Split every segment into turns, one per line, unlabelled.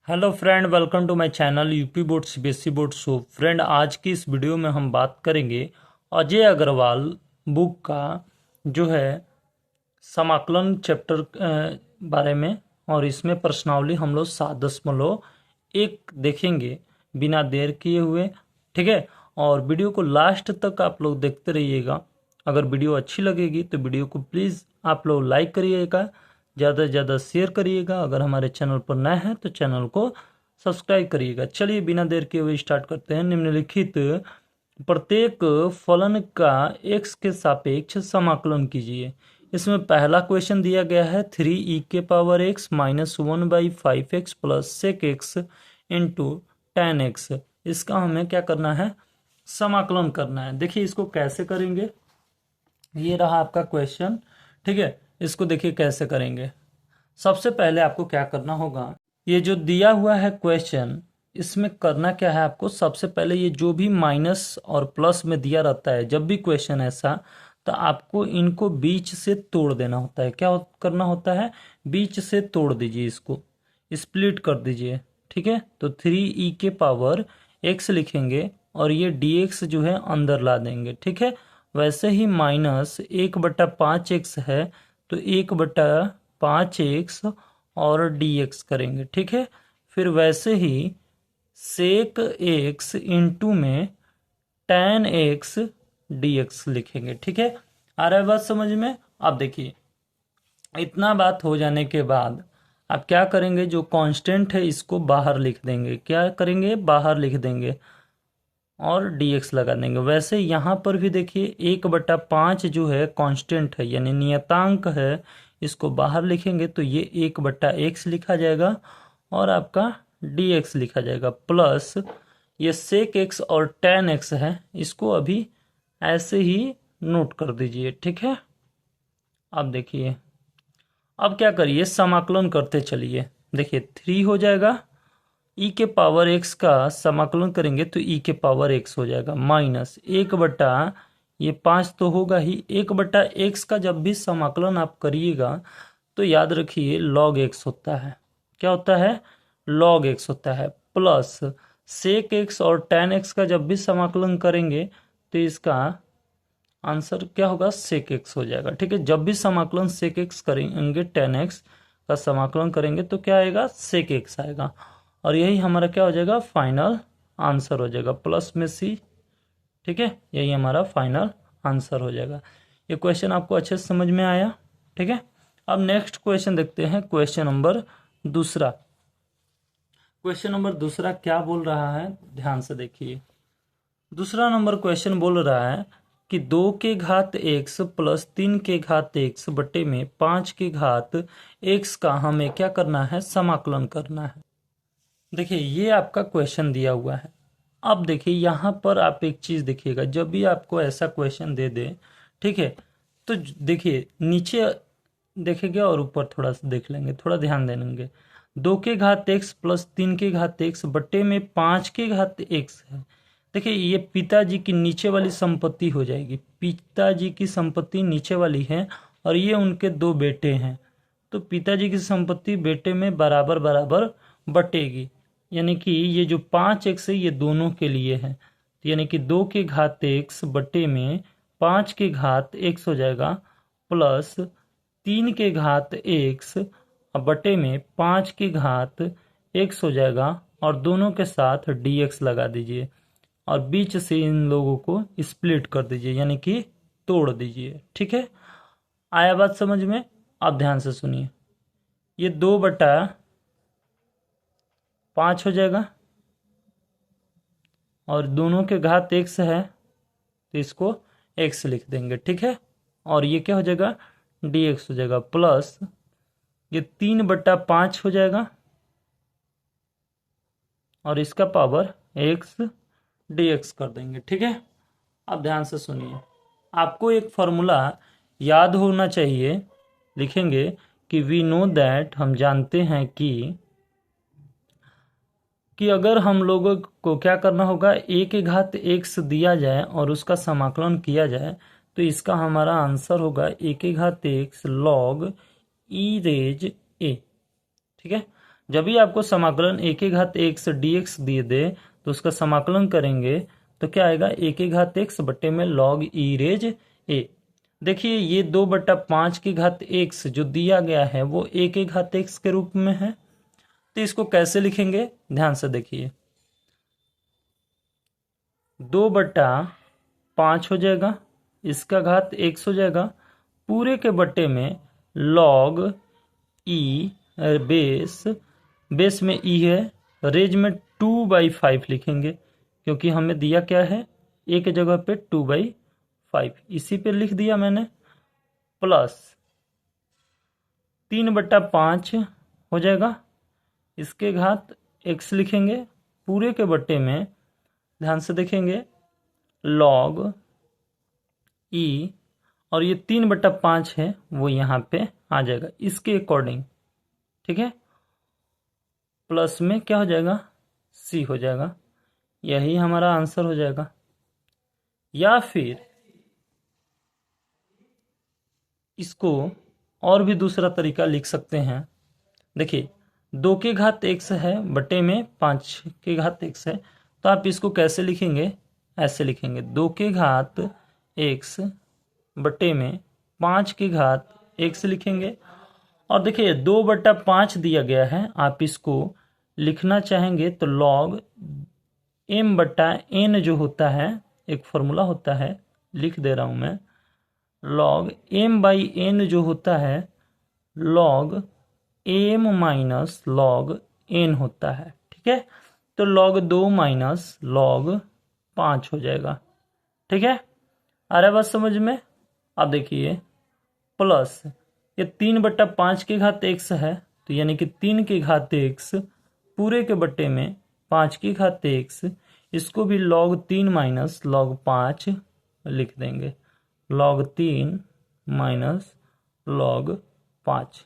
Hello friend, welcome to my channel UP board CBSE board. So friend, आज की इस video में हम बात करेंगे अजय अग्रवाल बुक का जो है समाकलन चैप्टर बारे में। और इसमें प्रश्नावली हम लोग 7.1 देखेंगे बिना देर किए हुए। ठीक है, और वीडियो को लास्ट तक आप लोग देखते रहिएगा। अगर वीडियो अच्छी लगेगी तो वीडियो को प्लीज़ आप लोग लाइक करिएगा, ज़्यादा से ज़्यादा शेयर करिएगा। अगर हमारे चैनल पर नए हैं तो चैनल को सब्सक्राइब करिएगा। चलिए बिना देर किए हुए स्टार्ट करते हैं। निम्नलिखित प्रत्येक फलन का x के सापेक्ष समाकलन कीजिए। इसमें पहला क्वेश्चन दिया गया है 3e⁻x - 1/5x plus sec x into ten x. इसका हमें क्या करना है? समाकलन करना है। देखिए इसको कैसे करेंगे, ये रहा आपका क्वेश्चन। ठीक है, इसको देखिए कैसे करेंगे। सबसे पहले आपको क्या करना होगा, ये जो दिया हुआ है क्वेश्चन, इसमें करना क्या है आपको? सबसे पहले ये जो भी माइनस और प्लस में दिया रहता है, जब भी क्वेश्चन ऐसा, तो आपको इनको बीच से तोड़ देना होता है। क्या करना होता है? बीच से तोड़ दीजिए, इसको स्प्लिट कर दीजिए। ठीक है, तो 3e⁻x लिखेंगे और ये dx जो है अंदर ला देंगे। ठीक है, वैसे ही माइनस 1/5x है तो 1/5x और dx करेंगे। ठीक है, फिर वैसे ही सेक एक्स इंटू में टेन एक्स dx लिखेंगे। ठीक है, आ रहा है बात समझ में? अब देखिए इतना बात हो जाने के बाद आप क्या करेंगे, जो कांस्टेंट है इसको बाहर लिख देंगे। क्या करेंगे? बाहर लिख देंगे और dx लगा देंगे। वैसे यहाँ पर भी देखिए 1/5 जो है कांस्टेंट है, यानी नियतांक है, इसको बाहर लिखेंगे तो ये 1/x लिखा जाएगा और आपका dx लिखा जाएगा। प्लस ये सेक एक्स और टेन एक्स है, इसको अभी ऐसे ही नोट कर दीजिए। ठीक है, अब देखिए अब क्या करिए, समाकलन करते चलिए। देखिए 3 हो जाएगा, e⁻x का समाकलन करेंगे तो e⁻x हो जाएगा माइनस 1 ये 5 तो होगा ही। 1/x का जब भी समाकलन आप करिएगा तो याद रखिए log x होता है। क्या होता है? log x होता है। प्लस सेक x और टेन एक्स का जब भी समाकलन करेंगे तो इसका आंसर क्या होगा? सेक एक्स हो जाएगा। ठीक है, जब भी समाकलन सेक एक्स करेंगे, टेन एक्स का समाकलन करेंगे तो क्या आएगा? सेक एक्स आएगा। और यही हमारा क्या हो जाएगा? फाइनल आंसर हो जाएगा, प्लस में सी। ठीक है, यही हमारा फाइनल आंसर हो जाएगा। ये क्वेश्चन आपको अच्छे से समझ में आया? ठीक है, अब नेक्स्ट क्वेश्चन देखते हैं। क्वेश्चन नंबर दूसरा क्या बोल रहा है, ध्यान से देखिए। दूसरा नंबर क्वेश्चन बोल रहा है कि 2 के घात x प्लस 3 के घात x बटे में 5 के घात x का हमें क्या करना है? समाकलन करना है। देखिए ये आपका क्वेश्चन दिया हुआ है। अब देखिए यहाँ पर आप एक चीज देखिएगा, जब भी आपको ऐसा क्वेश्चन दे दे, ठीक है, तो देखिए नीचे देखेंगे और ऊपर थोड़ा सा देख लेंगे, थोड़ा ध्यान देंगे। 2 के घात x प्लस 3 के घात x बटे में 5 के घात x है। देखिए ये पिताजी की नीचे वाली संपत्ति हो जाएगी। पिताजी की संपत्ति नीचे वाली है और ये उनके दो बेटे हैं, तो पिताजी की संपत्ति बेटे में बराबर बराबर बटेगी। यानी कि ये जो 5x है ये दोनों के लिए है, यानी कि 2 के घात x बटे में 5 के घात x हो जाएगा, प्लस 3 के घात x बटे में 5 के घात x हो जाएगा, और दोनों के साथ dx लगा दीजिए और बीच से इन लोगों को स्प्लिट कर दीजिए, यानी कि तोड़ दीजिए। ठीक है, आया बात समझ में? अब ध्यान से सुनिए, ये 2/5 हो जाएगा और दोनों के घात x है तो इसको x लिख देंगे। ठीक है, और ये क्या हो जाएगा? dx हो जाएगा, प्लस ये 3/5 हो जाएगा और इसका पावर x dx कर देंगे। ठीक है, अब ध्यान से सुनिए, आपको एक फॉर्मूला याद होना चाहिए। लिखेंगे कि वी नो दैट, हम जानते हैं कि अगर हम लोगों को क्या करना होगा, a के घात x दिया जाए और उसका समाकलन किया जाए तो इसका हमारा आंसर होगा a के घात x log e raise a। ठीक है, जब भी आपको समाकलन ए के घात एक्स dx दिए दे तो उसका समाकलन करेंगे तो क्या आएगा, ए के घात एक्स बट्टे में लॉग ई रेज ए। देखिए ये 2/5 की घात एक्स जो दिया गया है वो ए के घात एक्स के रूप में है, तो इसको कैसे लिखेंगे ध्यान से देखिए। 2/5 हो जाएगा, इसका घात एक्स हो जाएगा, पूरे के बट्टे में लॉग ई, बेस में ई है, रेज में 2/5 लिखेंगे क्योंकि हमें दिया क्या है, ए के जगह पे 2/5 इसी पे लिख दिया मैंने, प्लस 3/5 हो जाएगा, इसके घात एक्स लिखेंगे, पूरे के बट्टे में ध्यान से देखेंगे लॉग ई, और ये 3/5 है वो यहाँ पे आ जाएगा इसके अकॉर्डिंग, ठीक है। प्लस में क्या हो जाएगा, सी हो जाएगा, यही हमारा आंसर हो जाएगा। या फिर इसको और भी दूसरा तरीका लिख सकते हैं। देखिए 2 के घात एक्स है बटे में 5 के घात एक्स है, तो आप इसको कैसे लिखेंगे, ऐसे लिखेंगे 2 के घात एक्स बटे में 5 के घात एक्स लिखेंगे। और देखिए 2/5 दिया गया है, आप इसको लिखना चाहेंगे तो लॉग m/n जो होता है, एक फॉर्मूला होता है, लिख दे रहा हूं मैं, लॉग m/n जो होता है log m minus log n होता है, ठीक है। तो log 2 माइनस log 5 हो जाएगा, ठीक है। आ रहा है बात समझ में। अब देखिए प्लस ये 3/5 के घात एक्स है, तो यानी कि 3 के घात एक्स पूरे के बट्टे में 5 की घात एक्स, इसको भी log 3 माइनस log 5 लिख देंगे, log 3 माइनस log 5।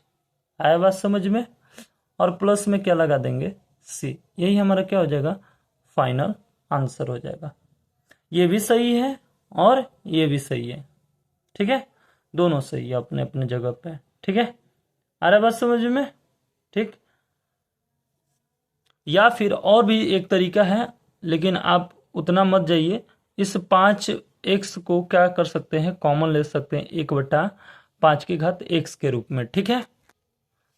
आया बात समझ में। और प्लस में क्या लगा देंगे, सी, यही हमारा क्या हो जाएगा, फाइनल आंसर हो जाएगा। ये भी सही है और ये भी सही है, ठीक है, दोनों सही है अपने अपने जगह पे, ठीक है। आ रहा बात समझ में, ठीक। या फिर और भी एक तरीका है, लेकिन आप उतना मत जाइए, इस 5x को क्या कर सकते हैं, कॉमन ले सकते हैं 1/5 की घात x के रूप में, ठीक है।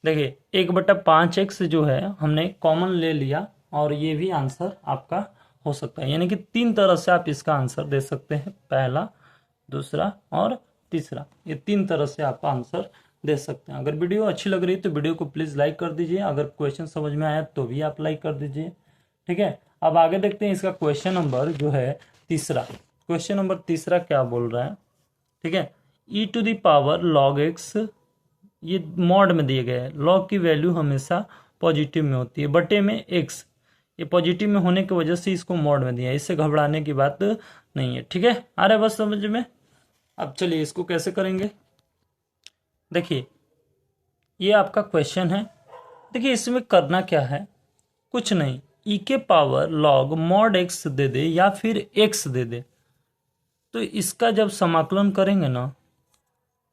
देखिए 1/5x जो है हमने कॉमन ले लिया, और ये भी आंसर आपका हो सकता है, यानी कि 3 तरह से आप इसका आंसर दे सकते हैं, पहला, दूसरा और तीसरा, ये 3 तरह से आप आंसर दे सकते हैं। अगर वीडियो अच्छी लग रही है तो वीडियो को प्लीज़ लाइक कर दीजिए, अगर क्वेश्चन समझ में आया तो भी आप लाइक कर दीजिए, ठीक है। अब आगे देखते हैं इसका क्वेश्चन नंबर जो है तीसरा। क्वेश्चन नंबर तीसरा क्या बोल रहा है, ठीक है। e⁻ log x, ये मॉड में दिए गए हैं, लॉग की वैल्यू हमेशा पॉजिटिव में होती है, बटे में एक्स, ये पॉजिटिव में होने की वजह से इसको मॉड में दिया है, इससे घबराने की बात नहीं है, ठीक है। आ रहा है बस समझ में। अब चलिए इसको कैसे करेंगे, देखिए ये आपका क्वेश्चन है। देखिए इसमें करना क्या है, कुछ नहीं, e⁻ log mod x दे दे या फिर x दे दे, तो इसका जब समाकलन करेंगे ना,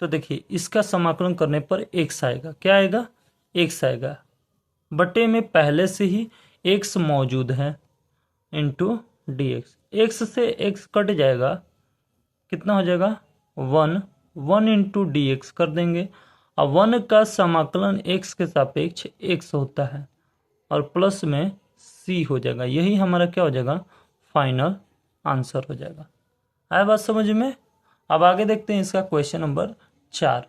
तो देखिए इसका समाकलन करने पर x आएगा, क्या आएगा, x आएगा, बटे में पहले से ही x मौजूद है, इंटू dx, x से x कट जाएगा, कितना हो जाएगा 1 इंटू dx कर देंगे, और 1 का समाकलन x के सापेक्ष x होता है, और प्लस में c हो जाएगा, यही हमारा क्या हो जाएगा, फाइनल आंसर हो जाएगा। आया बात समझ में। अब आगे देखते हैं इसका क्वेश्चन नंबर 4।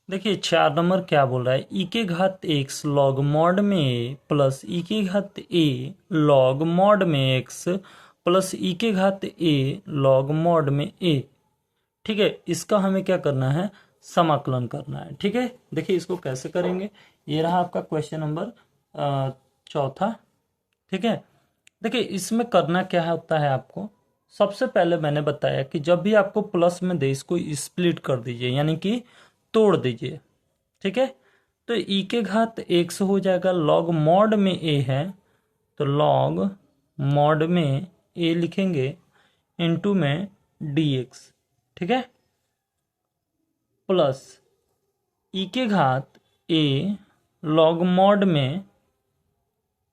देखिए 4 नंबर क्या बोल रहा है, e के घात x log mod में a प्लस e के घात a log mod में x प्लस e के घात a log mod में a, ठीक है। इसका हमें क्या करना है, समाकलन करना है, ठीक है। देखिए इसको कैसे करेंगे, ये रहा आपका क्वेश्चन नंबर 4, ठीक है। देखिए इसमें करना क्या होता है, आपको सबसे पहले मैंने बताया कि जब भी आपको प्लस में दे, इसको स्प्लिट कर दीजिए, यानी कि तोड़ दीजिए, ठीक है। तो e के घात x हो जाएगा, log mod में a है तो log mod में a लिखेंगे, इंटू में dx, ठीक है, प्लस e के घात a लॉग मॉड में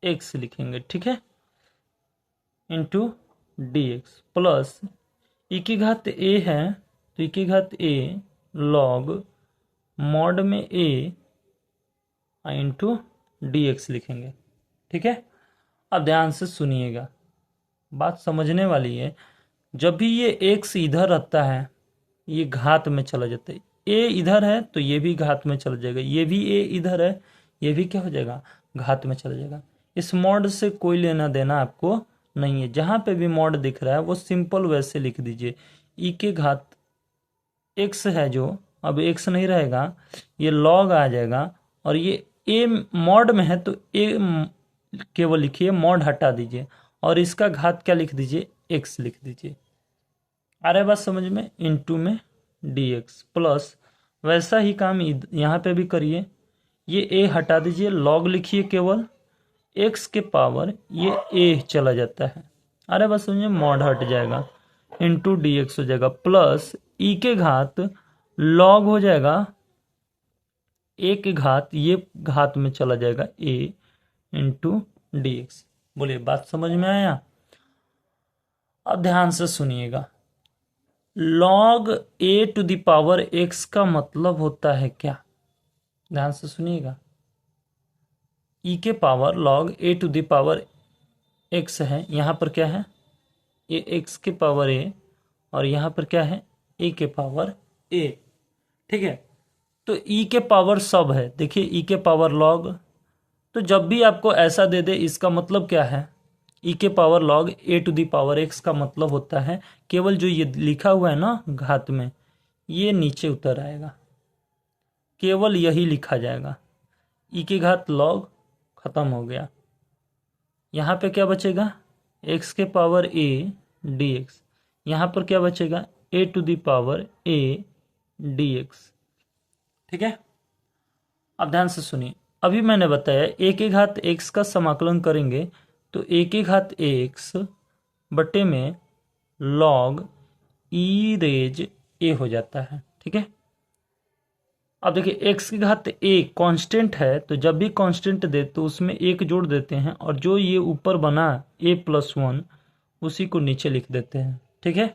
एक्स लिखेंगे, ठीक है, इंटू डी एक्स प्लस ई की घात ए है तो ई की घात ए लॉग मॉड में ए इंटू डी एक्स लिखेंगे, ठीक है। अब ध्यान से सुनिएगा, बात समझने वाली है। जब भी ये एक्स इधर रहता है ये घात में चला जाता है, ए इधर है तो ये भी घात में चला जाएगा, ये भी ए इधर है ये भी क्या हो जाएगा, घात में चला जाएगा। इस मॉड से कोई लेना देना आपको नहीं है, जहां पे भी मॉड दिख रहा है वो सिंपल वैसे लिख दीजिए। ई के घात एक्स है जो, अब एक्स नहीं रहेगा, ये लॉग आ जाएगा, और ये ए मॉड में है तो ए केवल लिखिए, मॉड हटा दीजिए, और इसका घात क्या लिख दीजिए, एक्स लिख दीजिए। आ रहा है बात समझ में, इनटू में डी एक्स प्लस वैसा ही काम यहाँ पे भी करिए, ये ए हटा दीजिए, लॉग लिखिए केवल, एक्स के पावर ये ए चला जाता है, अरे बस समझिए, मॉड हट जाएगा, इंटू डी एक्स हो जाएगा, प्लस ई के घात लॉग हो जाएगा ए के घात, ये घात में चला जाएगा ए इंटू डी एक्स। बोलिए बात समझ में आया। अब ध्यान से सुनिएगा, log a to the power x का मतलब होता है क्या, ध्यान से सुनिएगा। ई के power log a to the power x है, यहां पर क्या है, ए एक्स के पावर ए, और यहां पर क्या है, ए के पावर ए, ठीक है। तो ई के पावर सब है, देखिए ई के पावर लॉग, तो जब भी आपको ऐसा दे दे इसका मतलब क्या है, ई के power log a to the power x का मतलब होता है केवल जो ये लिखा हुआ है ना घात में, ये नीचे उतर आएगा, केवल यही लिखा जाएगा, ई के घात लॉग खत्म हो गया, यहाँ पे क्या बचेगा, एक्स के पावर ए डी एक्स, यहाँ पर क्या बचेगा, a to the power a d x, ठीक है। अब ध्यान से सुनिए, अभी मैंने बताया ए के घात एक्स का समाकलन करेंगे तो ए के घात एक्स बटे में लॉग ई रेज ए हो जाता है, ठीक है। अब देखिए एक्स की घात ए कांस्टेंट है, तो जब भी कांस्टेंट दे तो उसमें एक जोड़ देते हैं, और जो ये ऊपर बना ए प्लस वन उसी को नीचे लिख देते हैं, ठीक है।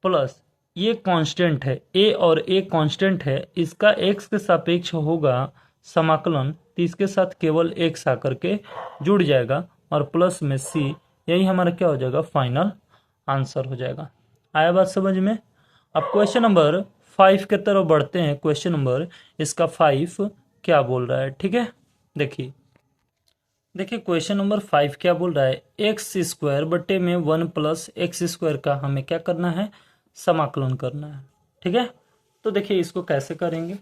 प्लस ये कांस्टेंट है ए, और ए कांस्टेंट है, इसका एक्स के सापेक्ष होगा समाकलन, तो इसके साथ केवल एक्स आकर के जुड़ जाएगा, और प्लस में सी, यही हमारा क्या हो जाएगा, फाइनल आंसर हो जाएगा। आया बात समझ में। अब क्वेश्चन नंबर 5 के तरफ बढ़ते हैं। क्वेश्चन नंबर इसका 5 क्या बोल रहा है, ठीक है। देखिए क्वेश्चन नंबर 5 क्या बोल रहा है, एक्स स्क्वायर बटे में 1 प्लस एक्स स्क्वायर का हमें क्या करना है, समाकलन करना है, ठीक है। तो देखिए इसको कैसे करेंगे,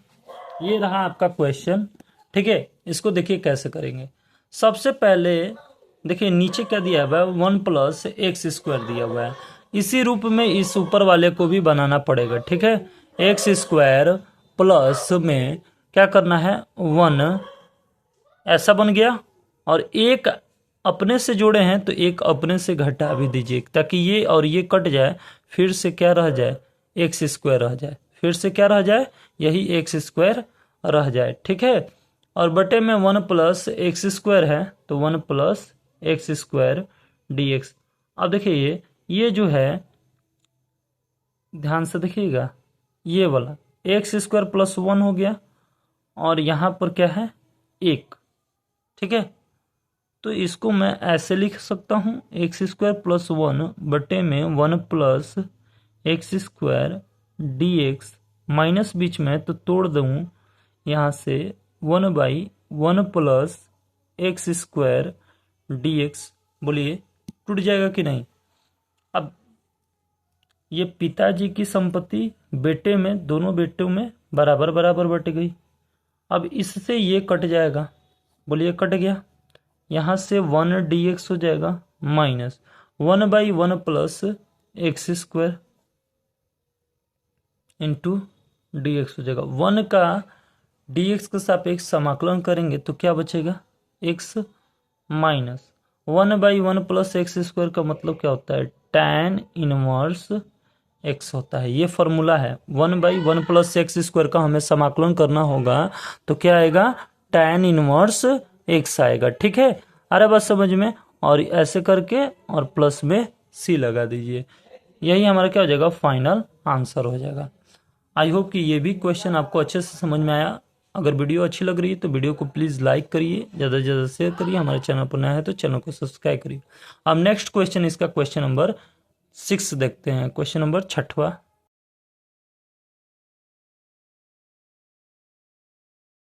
ये रहा आपका क्वेश्चन, ठीक है। इसको देखिए कैसे करेंगे। सबसे पहले देखिए नीचे क्या दिया हुआ है, 1 प्लस एक्स स्क्वायर दिया हुआ है, इसी रूप में इस ऊपर वाले को भी बनाना पड़ेगा, ठीक है। एक्स स्क्वायर प्लस में क्या करना है, 1 ऐसा बन गया, और एक अपने से जोड़े हैं तो एक अपने से घटा भी दीजिए, ताकि ये और ये कट जाए, फिर से क्या रह जाए, एक्स स्क्वायर रह जाए, फिर से क्या रह जाए, यही एक्स स्क्वायर रह जाए, ठीक है। और बटे में 1 प्लस एक्स स्क्वायर है तो 1 plus x square d x. अब देखिए ये जो है, ध्यान से देखिएगा, ये वाला एक्स स्क्वायर प्लस 1 हो गया, और यहाँ पर क्या है, 1, ठीक है। तो इसको मैं ऐसे लिख सकता हूँ, एक्स स्क्वायर प्लस 1 बटे में 1 plus x square d x, minus बीच में तो तोड़ दूँ यहाँ से, 1/1 plus x square d x. बोलिए टूट जाएगा कि नहीं। अब ये पिताजी की संपत्ति बेटे में, दोनों बेटों में बराबर बराबर बट गई। अब इससे ये कट जाएगा, बोलिए कट गया, यहाँ से 1 डी एक्स हो जाएगा, minus 1/1 plus x square into D x हो जाएगा। 1 का डी एक्स के सापेक्ष समाकलन करेंगे तो क्या बचेगा, x, minus 1/1 plus x square का मतलब क्या होता है, tan इनवर्स एक्स होता है। ये फॉर्मूला है, 1/1 प्लस एक्स स्क्वायर का हमें समाकलन करना होगा तो क्या आएगा, tan इनवर्स x आएगा। ठीक है, अरे बस समझ में, और ऐसे करके और प्लस में c लगा दीजिए, यही हमारा क्या हो जाएगा, फाइनल आंसर हो जाएगा। आई होप कि ये भी क्वेश्चन आपको अच्छे से समझ में आया। अगर वीडियो अच्छी लग रही है तो वीडियो को प्लीज़ लाइक करिए, ज़्यादा से ज़्यादा शेयर करिए, हमारे चैनल पर नया है तो चैनल को सब्सक्राइब करिए। अब नेक्स्ट क्वेश्चन, इसका क्वेश्चन नंबर 6 देखते हैं। Question number 6वां,